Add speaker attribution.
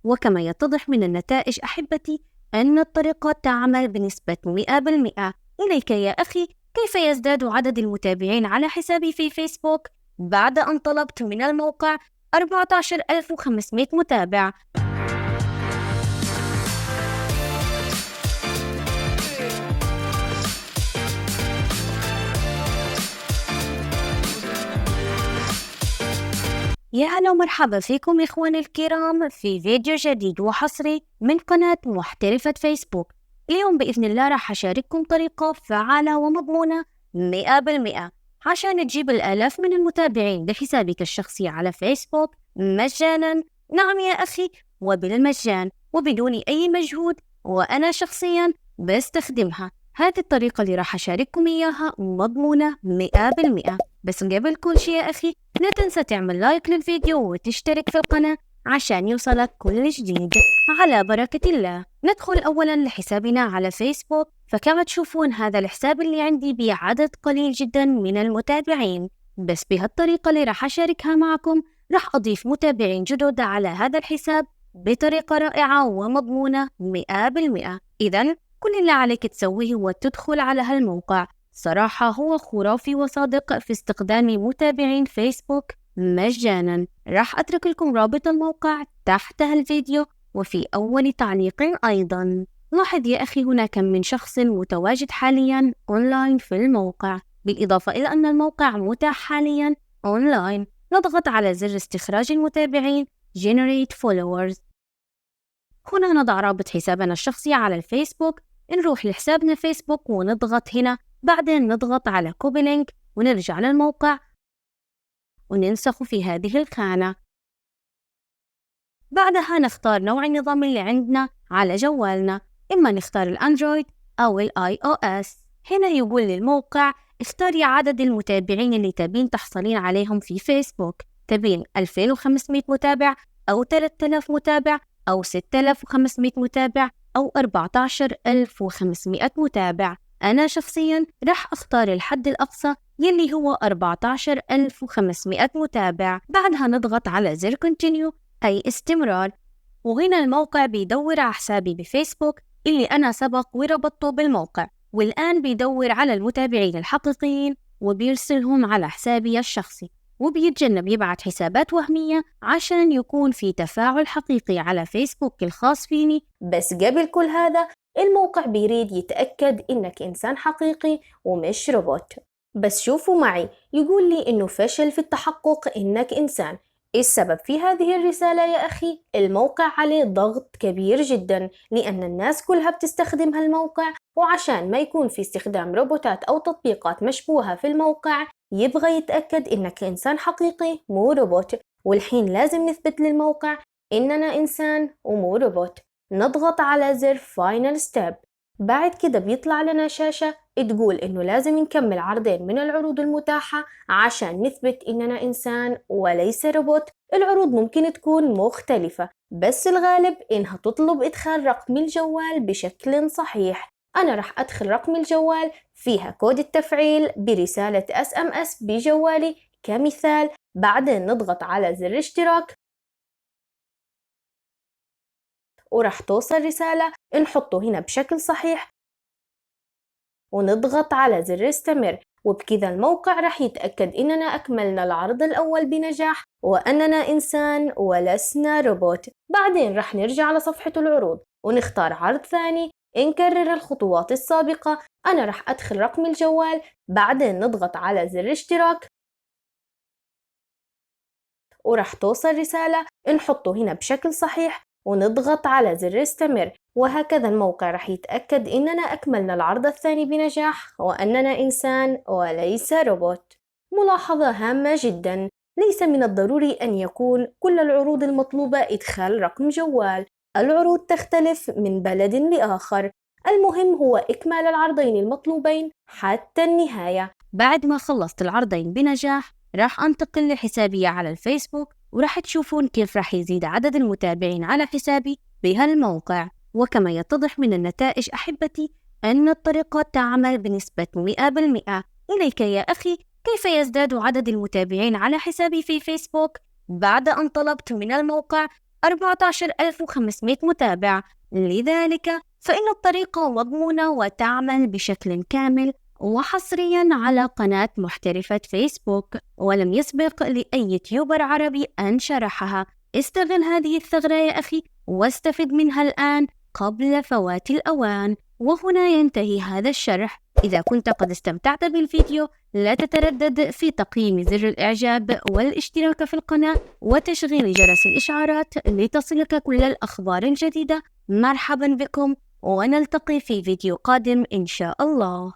Speaker 1: وكما يتضح من النتائج أحبتي أن الطريقة تعمل بنسبة 100%. إليك يا أخي، كيف يزداد عدد المتابعين على حسابي في فيسبوك بعد أن طلبت من الموقع 14500 متابع؟ يا هلا ومرحبا فيكم إخواني الكرام في فيديو جديد وحصري من قناة محترفة فيسبوك. اليوم بإذن الله راح أشارككم طريقة فعالة ومضمونة 100% عشان تجيب الآلاف من المتابعين لحسابك الشخصي على فيسبوك مجانا. نعم يا أخي، وبالمجان وبدون أي مجهود، وأنا شخصيا بستخدمها. هذه الطريقة اللي راح أشارككم إياها مضمونة 100%. بس قبل كل شيء يا أخي، لا تنسى تعمل لايك للفيديو وتشترك في القناة عشان يوصلك كل جديد. على بركة الله ندخل أولا لحسابنا على فيسبوك. فكما تشوفون هذا الحساب اللي عندي بعدد قليل جدا من المتابعين، بس بهالطريقة اللي راح أشاركها معكم راح أضيف متابعين جدد على هذا الحساب بطريقة رائعة ومضمونة 100%. إذن كل اللي عليك تسويه هو تدخل على هالموقع. صراحة هو خرافي وصادق في استخدام متابعين فيسبوك مجانا. راح أترك لكم رابط الموقع تحت هالفيديو وفي أول تعليق أيضا. لاحظ يا أخي، هنا كم من شخص متواجد حاليا أونلاين في الموقع، بالإضافة إلى أن الموقع متاح حاليا أونلاين. نضغط على زر استخراج المتابعين Generate Followers. هنا نضع رابط حسابنا الشخصي على الفيسبوك. نروح لحسابنا فيسبوك ونضغط هنا، بعدين نضغط على كوبي لينك ونرجع للموقع وننسخ في هذه الخانة. بعدها نختار نوع النظام اللي عندنا على جوالنا، إما نختار الأندرويد أو iOS. هنا يقول للموقع اختاري عدد المتابعين اللي تبين تحصلين عليهم في فيسبوك. تبين 2500 متابع أو 3000 متابع أو 6500 متابع أو 14500 متابع. أنا شخصياً راح أختار الحد الأقصى يلي هو 14500 متابع. بعدها نضغط على زر Continue أي استمرار، وهنا الموقع بيدور على حسابي بفيسبوك اللي أنا سبق وربطته بالموقع، والآن بيدور على المتابعين الحقيقيين وبيرسلهم على حسابي الشخصي، وبيتجنب يبعت حسابات وهمية عشان يكون في تفاعل حقيقي على فيسبوك الخاص فيني. بس قبل كل هذا الموقع بيريد يتأكد إنك إنسان حقيقي ومش روبوت. بس شوفوا معي، يقول لي إنه فشل في التحقق إنك إنسان. إيه السبب في هذه الرسالة يا أخي؟ الموقع عليه ضغط كبير جدا لأن الناس كلها بتستخدم هالموقع، وعشان ما يكون في استخدام روبوتات أو تطبيقات مشبوهة في الموقع يبغى يتأكد إنك إنسان حقيقي مو روبوت. والحين لازم نثبت للموقع إننا إنسان ومو روبوت. نضغط على زر Final Step. بعد كده بيطلع لنا شاشة تقول إنه لازم نكمل عرضين من العروض المتاحة عشان نثبت إننا إنسان وليس روبوت. العروض ممكن تكون مختلفة، بس الغالب إنها تطلب إدخال رقم الجوال بشكل صحيح. أنا رح أدخل رقم الجوال، فيها كود التفعيل برسالة SMS بجوالي كمثال. بعدين نضغط على زر اشتراك ورح توصل رسالة نحطه هنا بشكل صحيح ونضغط على زر استمر، وبكذا الموقع رح يتأكد إننا أكملنا العرض الأول بنجاح وأننا إنسان ولسنا روبوت. بعدين رح نرجع لصفحة العروض ونختار عرض ثاني. نكرر الخطوات السابقة. أنا رح أدخل رقم الجوال، بعدين نضغط على زر اشتراك ورح توصل رسالة نحطه هنا بشكل صحيح ونضغط على زر استمر، وهكذا الموقع رح يتأكد إننا أكملنا العرض الثاني بنجاح وأننا إنسان وليس روبوت. ملاحظة هامة جدا، ليس من الضروري أن يكون كل العروض المطلوبة إدخال رقم جوال. العروض تختلف من بلد لآخر. المهم هو إكمال العرضين المطلوبين حتى النهاية. بعد ما خلصت العرضين بنجاح راح أنتقل لحسابي على الفيسبوك، وراح تشوفون كيف راح يزيد عدد المتابعين على حسابي بهالموقع. وكما يتضح من النتائج أحبتي أن الطريقة تعمل بنسبة 100%. إليك يا أخي، كيف يزداد عدد المتابعين على حسابي في فيسبوك بعد أن طلبت من الموقع 14,500 متابع. لذلك فإن الطريقة مضمونة وتعمل بشكل كامل وحصريا على قناة محترفة فيسبوك، ولم يسبق لأي يوتيوبر عربي أن شرحها. استغل هذه الثغرة يا أخي واستفد منها الآن قبل فوات الأوان. وهنا ينتهي هذا الشرح. إذا كنت قد استمتعت بالفيديو لا تتردد في تقييم زر الإعجاب والاشتراك في القناة وتشغيل جرس الإشعارات لتصلك كل الأخبار الجديدة. مرحبا بكم ونلتقي في فيديو قادم إن شاء الله.